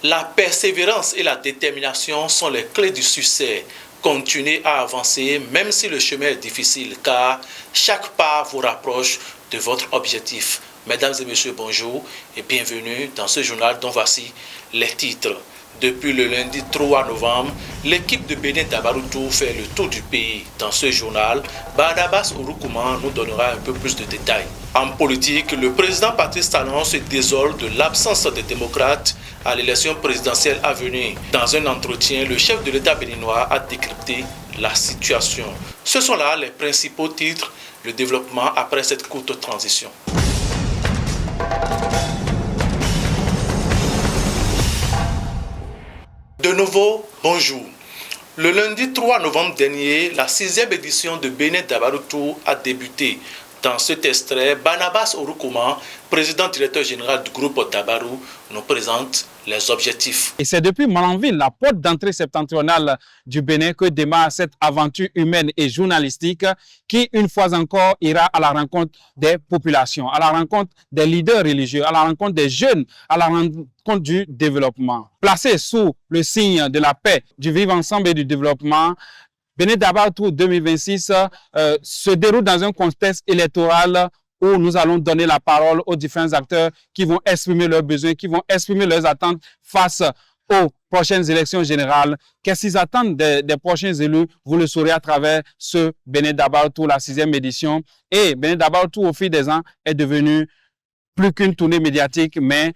La persévérance et la détermination sont les clés du succès. Continuez à avancer même si le chemin est difficile car chaque pas vous rapproche de votre objectif. Mesdames et messieurs, bonjour et bienvenue dans ce journal dont voici les titres. Depuis le lundi 3 novembre, l'équipe de Bénin Dabaroutou fait le tour du pays. Dans ce journal, Barnabas Ouroukouman nous donnera un peu plus de détails. En politique, le président Patrice Talon se désole de l'absence des démocrates à l'élection présidentielle à venir. Dans un entretien, le chef de l'État béninois a décrypté la situation. Ce sont là les principaux titres, le développement après cette courte transition. De nouveau, bonjour. Le lundi 3 novembre dernier, la 6e édition de Bénin Dabaroutou a débuté. Dans cet extrait, Barnabas Ouroukouman, président directeur général du groupe Dabarou, nous présente les objectifs. Et c'est depuis Malanville, la porte d'entrée septentrionale du Bénin, que démarre cette aventure humaine et journalistique qui, une fois encore, ira à la rencontre des populations, à la rencontre des leaders religieux, à la rencontre des jeunes, à la rencontre du développement. Placé sous le signe de la paix, du vivre ensemble et du développement, Bénin Dabaroutou 2026 se déroule dans un contexte électoral où nous allons donner la parole aux différents acteurs qui vont exprimer leurs besoins, qui vont exprimer leurs attentes face aux prochaines élections générales. Qu'est-ce qu'ils attendent des prochains élus? Vous le saurez à travers ce Bénin Dabaroutou, la 6e édition. Et Bénin Dabaroutou, au fil des ans, est devenu plus qu'une tournée médiatique, mais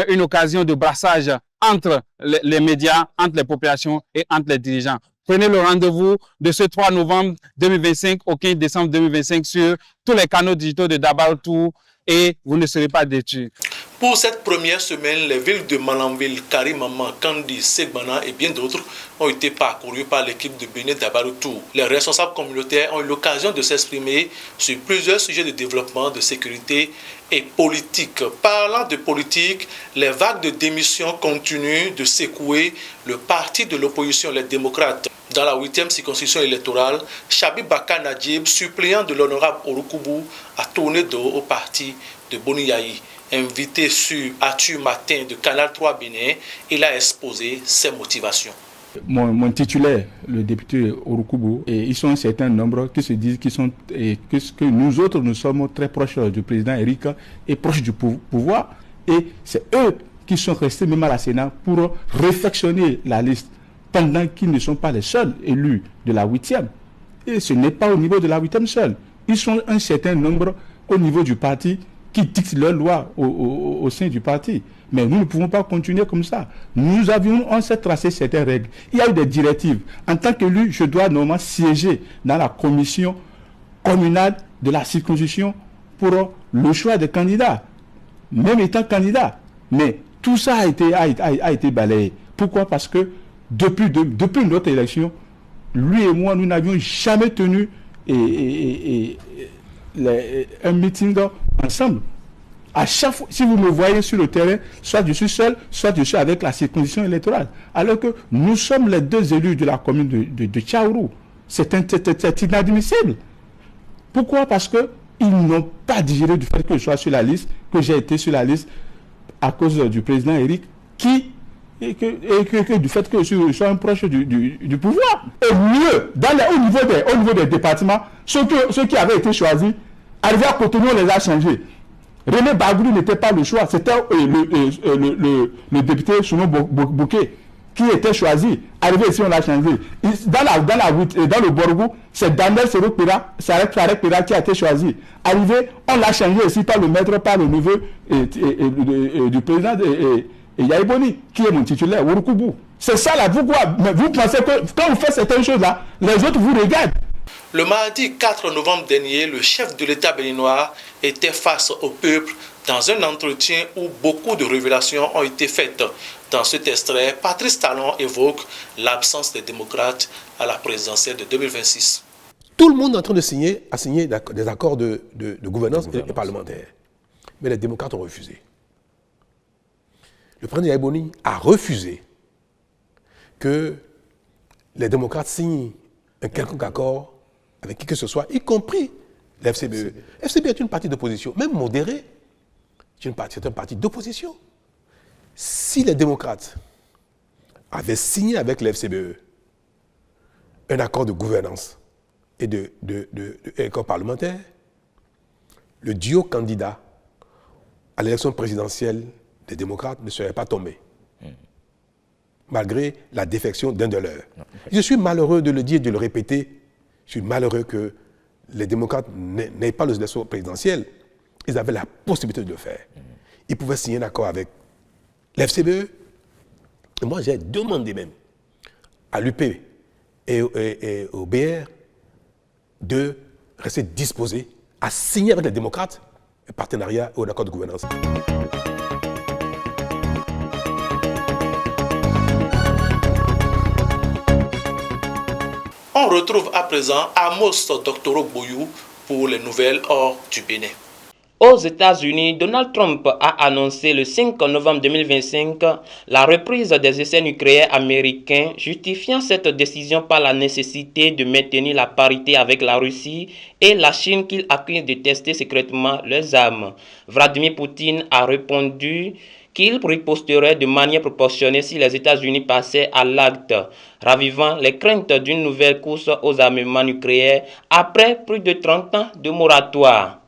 une occasion de brassage entre les médias, entre les populations et entre les dirigeants. Prenez le rendez-vous de ce 3 novembre 2025 au 15 décembre 2025 sur tous les canaux digitaux de Dabaroutou et vous ne serez pas déçus. Pour cette première semaine, les villes de Malanville, Karimaman, Kandi, Segbana et bien d'autres ont été parcourues par l'équipe de Bénin Dabaroutou. Les responsables communautaires ont eu l'occasion de s'exprimer sur plusieurs sujets de développement, de sécurité et politique. Parlant de politique, les vagues de démission continuent de secouer le parti de l'opposition, les démocrates. Dans la 8e circonscription électorale, Chabi Baka Nadjib, suppléant de l'honorable Ouroukoubu, a tourné dos au parti de Boniyaï. Invité sur Atu Matin de Canal 3 Bénin, il a exposé ses motivations. Mon titulaire, le député Ouroukoubu, et ils sont un certain nombre qui se disent que nous autres, nous sommes très proches du président Eric et proches du pouvoir. Et c'est eux qui sont restés même à la Sénat pour réfectionner la liste, pendant qu'ils ne sont pas les seuls élus de la 8e. Et ce n'est pas au niveau de la 8e seul. Ils sont un certain nombre au niveau du parti qui dictent leurs lois au sein du parti. Mais nous ne pouvons pas continuer comme ça. On s'est tracé certaines règles. Il y a eu des directives. En tant qu'élu, je dois normalement siéger dans la commission communale de la circonscription pour le choix des candidats, même étant candidat. Mais tout ça a été balayé. Pourquoi? Parce que depuis notre élection, lui et moi, nous n'avions jamais tenu un meeting ensemble. À chaque fois, si vous me voyez sur le terrain, soit je suis seul, soit je suis avec la circonscription électorale. Alors que nous sommes les deux élus de la commune de Tchaourou. C'est inadmissible. Pourquoi? Parce qu'ils n'ont pas digéré du fait que je sois sur la liste, que j'ai été sur la liste à cause du président Eric, et du fait que je sois un proche du pouvoir. Et mieux, au niveau des départements, ceux qui avaient été choisis, arrivés à Cotonou, on les a changés. René Bagoulou n'était pas le choix, c'était le député Souno Bouquet qui était choisi. Arrivé ici, on l'a changé. Dans le Borgou, c'est Daniel Sarek Pera qui a été choisi. Arrivé, on l'a changé ici par le maître, par le neveu du président Yaïboni, qui est mon titulaire, Ouroukoubu. C'est ça là, mais vous pensez que quand vous faites certaines choses là, les autres vous regardent. Le mardi 4 novembre dernier, le chef de l'État béninois était face au peuple dans un entretien où beaucoup de révélations ont été faites. Dans cet extrait, Patrice Talon évoque l'absence des démocrates à la présidentielle de 2026. Tout le monde est en train de signer des accords de gouvernance et parlementaire. Mais les démocrates ont refusé. Le président Yaïboni a refusé que les démocrates signent un quelconque accord avec qui que ce soit, y compris la FCBE. FCBE est une partie d'opposition, même modérée. C'est un parti d'opposition. Si les démocrates avaient signé avec l'FCBE un accord de gouvernance et accord parlementaire, le duo candidat à l'élection présidentielle des démocrates ne serait pas tombé, malgré la défection d'un de leurs. Je suis malheureux de le dire et de le répéter. Je suis malheureux que les démocrates n'aient pas l'élection présidentielle. Ils avaient la possibilité de le faire. Ils pouvaient signer un accord avec l'FCBE. Et moi, j'ai demandé même à l'UP et au BR de rester disposés à signer avec les démocrates un partenariat ou un accord de gouvernance. On retrouve à présent Amos Doctoro Boyou pour les nouvelles hors du Bénin. Aux États-Unis, Donald Trump a annoncé le 5 novembre 2025 la reprise des essais nucléaires américains, justifiant cette décision par la nécessité de maintenir la parité avec la Russie et la Chine qu'il accuse de tester secrètement leurs armes. Vladimir Poutine a répondu qu'il riposterait de manière proportionnée si les États-Unis passaient à l'acte, ravivant les craintes d'une nouvelle course aux armements nucléaires après plus de 30 ans de moratoire.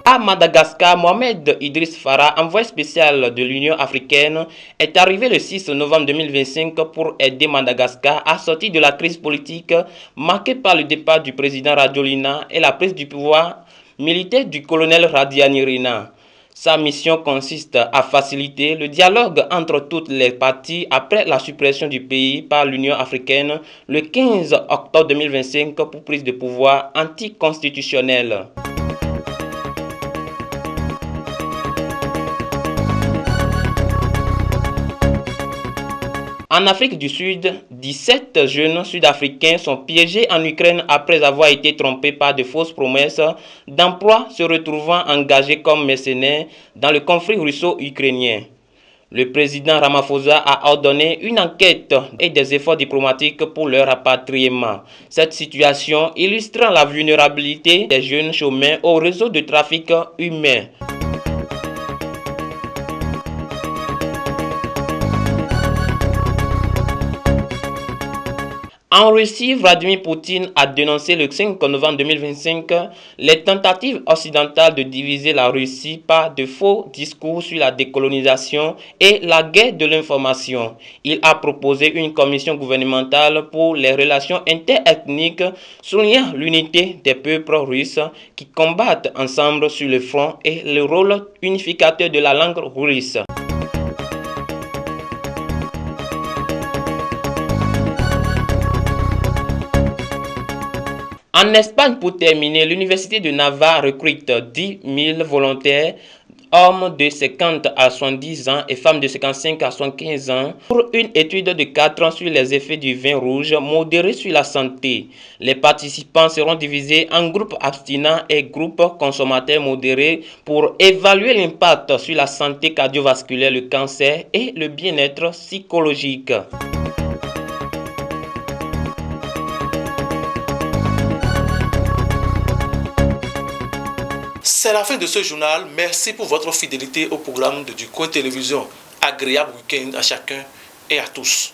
À Madagascar, Mohamed Idriss Farah, envoyé spécial de l'Union africaine, est arrivé le 6 novembre 2025 pour aider Madagascar à sortir de la crise politique marquée par le départ du président Rajoelina et la prise du pouvoir militaire du colonel Radianirina. Sa mission consiste à faciliter le dialogue entre toutes les parties après la suppression du pays par l'Union africaine le 15 octobre 2025 pour prise de pouvoir anticonstitutionnelle. En Afrique du Sud, 17 jeunes Sud-Africains sont piégés en Ukraine après avoir été trompés par de fausses promesses d'emploi se retrouvant engagés comme mercenaires dans le conflit russo-ukrainien. Le président Ramaphosa a ordonné une enquête et des efforts diplomatiques pour leur rapatriement. Cette situation illustre la vulnérabilité des jeunes chômeurs au réseau de trafic humain. En Russie, Vladimir Poutine a dénoncé le 5 novembre 2025 les tentatives occidentales de diviser la Russie par de faux discours sur la décolonisation et la guerre de l'information. Il a proposé une commission gouvernementale pour les relations interethniques, soulignant l'unité des peuples russes qui combattent ensemble sur le front et le rôle unificateur de la langue russe. En Espagne, pour terminer, l'université de Navarre recrute 10 000 volontaires, hommes de 50 à 70 ans et femmes de 55 à 75 ans, pour une étude de 4 ans sur les effets du vin rouge modéré sur la santé. Les participants seront divisés en groupes abstinents et groupes consommateurs modérés pour évaluer l'impact sur la santé cardiovasculaire, le cancer et le bien-être psychologique. C'est la fin de ce journal. Merci pour votre fidélité au programme de Du Coin Télévision. Agréable week-end à chacun et à tous.